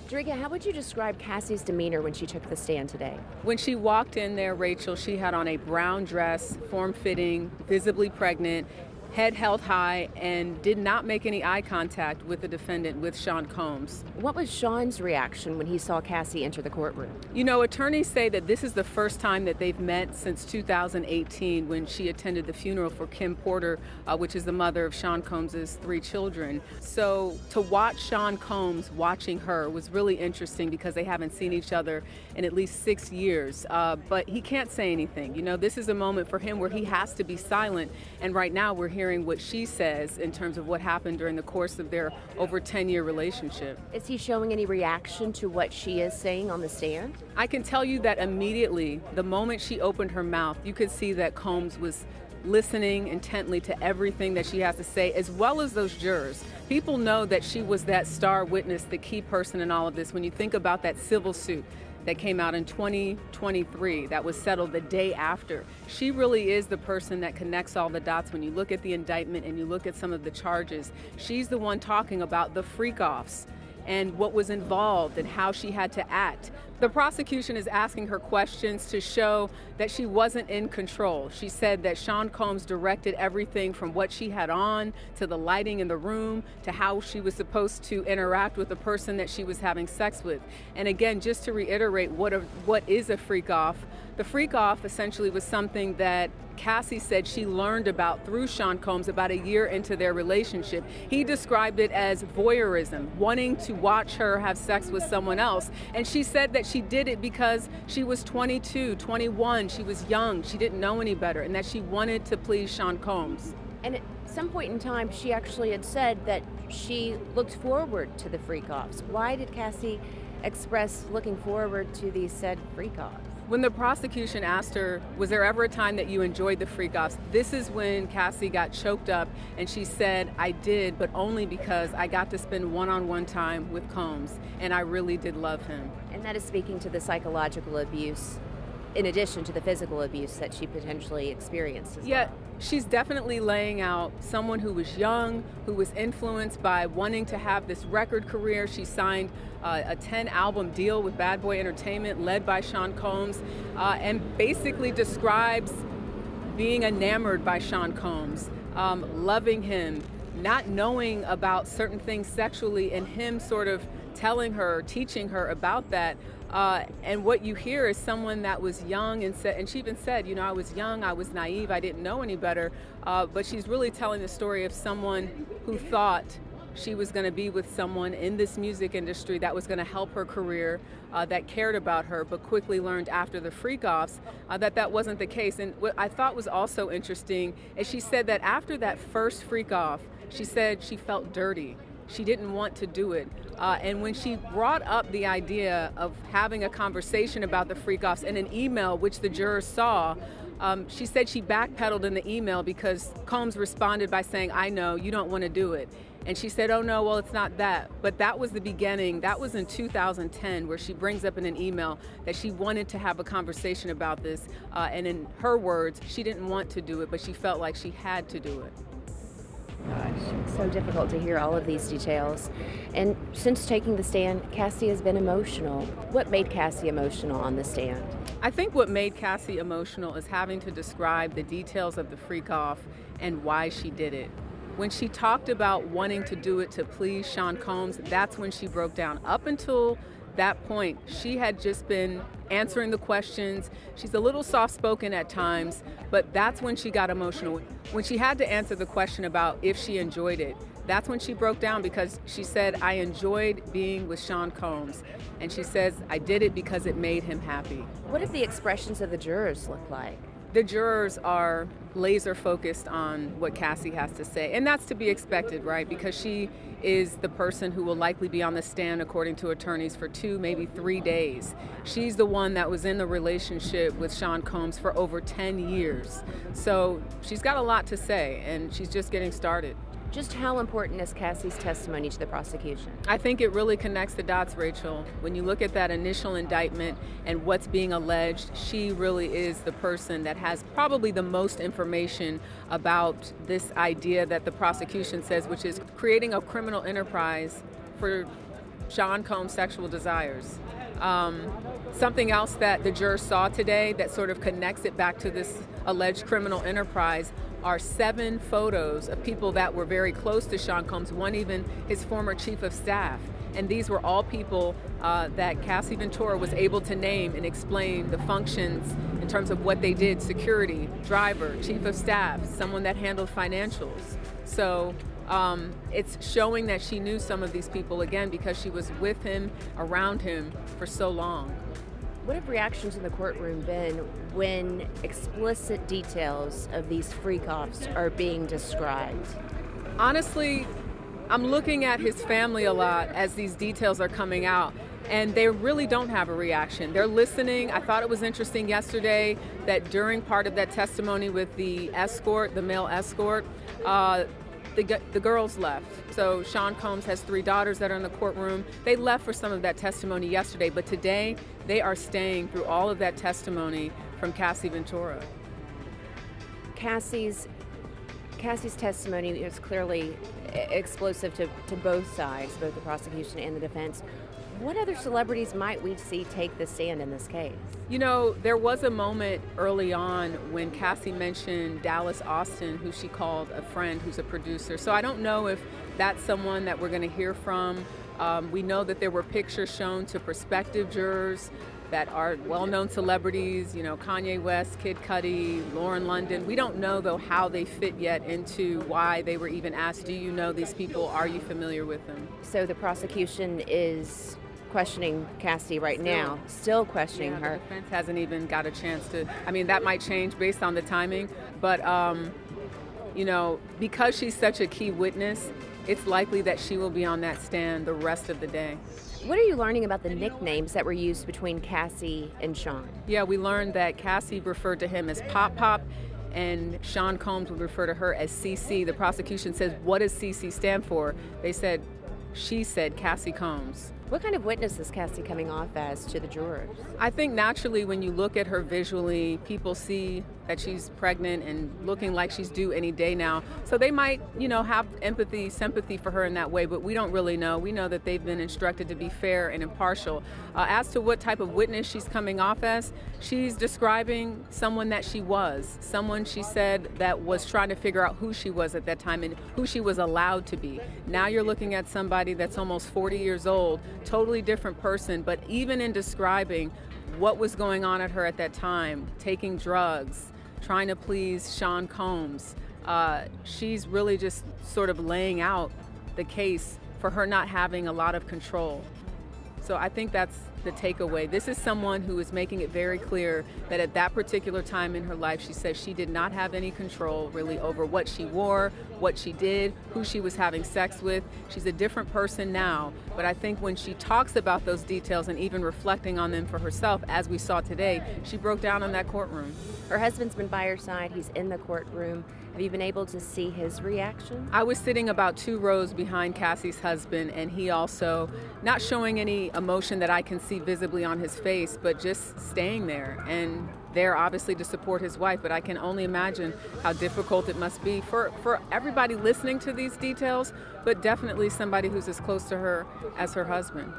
Drika, how would you describe Cassie's demeanor when she took the stand today? When she walked in there, Rachel, she had on a brown dress, form-fitting, visibly pregnant, head held high, and did not make any eye contact with the defendant, with Sean Combs. What was Sean's reaction when he saw Cassie enter the courtroom? You know, attorneys say that this is the first time that they've met since 2018 when she attended the funeral for Kim Porter, which is the mother of Sean Combs' three children. So to watch Sean Combs watching her was really interesting because they haven't seen each other in at least 6 years. But he can't say anything. You know, this is a moment for him where he has to be silent. And right now we're hearing what she says in terms of what happened during the course of their over 10-year relationship. Is he showing any reaction to what she is saying on the stand? I can tell you that immediately, the moment she opened her mouth, you could see that Combs was listening intently to everything that she has to say, as well as those jurors. People know that she was that star witness, the key person in all of this. When you think about that civil suit that came out in 2023 that was settled the day after. She really is the person that connects all the dots. When you look at the indictment and you look at some of the charges, she's the one talking about the freak-offs and what was involved and how she had to act. The prosecution is asking her questions to show that she wasn't in control. She said that Sean Combs directed everything from what she had on to the lighting in the room to how she was supposed to interact with the person that she was having sex with. And again, just to reiterate what is a freak-off, the freak-off essentially was something that Cassie said she learned about through Sean Combs about a year into their relationship. He described it as voyeurism, wanting to watch her have sex with someone else. And she said that she did it because she was 22, 21, she was young, she didn't know any better, and that she wanted to please Sean Combs. And at some point in time, she actually had said that she looked forward to the freak-offs. Why did Cassie express looking forward to these said freak-offs? When the prosecution asked her, was there ever a time that you enjoyed the freak-offs? This is when Cassie got choked up and she said, I did, but only because I got to spend one-on-one time with Combs, and I really did love him. And that is speaking to the psychological abuse in addition to the physical abuse that she potentially experienced as Yeah, well. she's definitely laying out someone who was young, who was influenced by wanting to have this record career. She signed a 10-album deal with Bad Boy Entertainment, led by Sean Combs, and basically describes being enamored by Sean Combs, loving him, not knowing about certain things sexually, and him sort of telling her, teaching her about that. And what you hear is someone that was young and she even said, you know, I was young, I was naive, I didn't know any better. But she's really telling the story of someone who thought she was going to be with someone in this music industry that was going to help her career, that cared about her, but quickly learned after the freak-offs that wasn't the case. And what I thought was also interesting is she said that after that first freak-off, she said she felt dirty. She didn't want to do it. And when she brought up the idea of having a conversation about the freak-offs in an email, which the jurors saw, she said she backpedaled in the email because Combs responded by saying, I know, you don't want to do it. And she said, oh no, well, it's not that. But that was the beginning. That was in 2010, where she brings up in an email that she wanted to have a conversation about this. And in her words, she didn't want to do it, but she felt like she had to do it. Gosh, so difficult to hear all of these details. And since taking the stand, Cassie has been emotional. What made Cassie emotional on the stand? I think what made Cassie emotional is having to describe the details of the freak-off and why she did it. When she talked about wanting to do it to please Sean Combs, that's when she broke down. Up until that point, she had just been answering the questions. She's a little soft-spoken at times, but that's when she got emotional. When she had to answer the question about if she enjoyed it, that's when she broke down, because she said, I enjoyed being with Sean Combs. And she says, I did it because it made him happy. What did the expressions of the jurors look like? The jurors are laser focused on what Cassie has to say, and that's to be expected, right? Because she is the person who will likely be on the stand, according to attorneys, for 2, maybe 3 days. She's the one that was in the relationship with Sean Combs for over 10 years. So she's got a lot to say, and she's just getting started. Just how important is Cassie's testimony to the prosecution? I think it really connects the dots, Rachel. When you look at that initial indictment and what's being alleged, she really is the person that has probably the most information about this idea that the prosecution says, which is creating a criminal enterprise for Sean Combs' sexual desires. Something else that the jurors saw today that sort of connects it back to this alleged criminal enterprise are 7 photos of people that were very close to Sean Combs, one even his former chief of staff. And these were all people that Cassie Ventura was able to name and explain the functions in terms of what they did: security, driver, chief of staff, someone that handled financials. So it's showing that she knew some of these people, again, because she was with him, around him for so long. What have reactions in the courtroom been when explicit details of these freak-offs are being described? Honestly, I'm looking at his family a lot as these details are coming out, and they really don't have a reaction. They're listening. I thought it was interesting yesterday that during part of that testimony with the escort, the male escort, the girls left. So Sean Combs has 3 daughters that are in the courtroom. They left for some of that testimony yesterday, but today they are staying through all of that testimony from Cassie Ventura. Cassie's testimony is clearly explosive to both sides, both the prosecution and the defense. What other celebrities might we see take the stand in this case? You know, there was a moment early on when Cassie mentioned Dallas Austin, who she called a friend, who's a producer. So I don't know if that's someone that we're going to hear from. We know that there were pictures shown to prospective jurors that are well-known celebrities, you know, Kanye West, Kid Cudi, Lauren London. We don't know, though, how they fit yet into why they were even asked, do you know these people? Are you familiar with them? So the prosecution is questioning Cassie right now, still questioning her. The defense hasn't even got a chance to. I mean, that might change based on the timing, but you know, because she's such a key witness, it's likely that she will be on that stand the rest of the day. What are you learning about the nicknames that were used between Cassie and Sean? Yeah, we learned that Cassie referred to him as Pop Pop, and Sean Combs would refer to her as CC. The prosecution says, what does CC stand for? She said Cassie Combs. What kind of witness is Cassie coming off as to the jurors? I think naturally when you look at her visually, people see that she's pregnant and looking like she's due any day now. So they might, you know, have empathy, sympathy for her in that way, but we don't really know. We know that they've been instructed to be fair and impartial. As to what type of witness she's coming off as, she's describing someone that she was, someone she said that was trying to figure out who she was at that time and who she was allowed to be. Now you're looking at somebody that's almost 40 years old, totally different person, but even in describing what was going on at her at that time, taking drugs, trying to please Sean Combs, she's really just sort of laying out the case for her not having a lot of control. So I think that's the takeaway. This is someone who is making it very clear that at that particular time in her life, she says she did not have any control really over what she wore, what she did, who she was having sex with. She's a different person now, but I think when she talks about those details and even reflecting on them for herself, as we saw today, she broke down in that courtroom. Her husband's been by her side. He's in the courtroom. Have you been able to see his reaction? I was sitting about 2 rows behind Cassie's husband, and he also, not showing any emotion that I can see visibly on his face, but just staying there and there obviously to support his wife. But I can only imagine how difficult it must be for everybody listening to these details, but definitely somebody who's as close to her as her husband.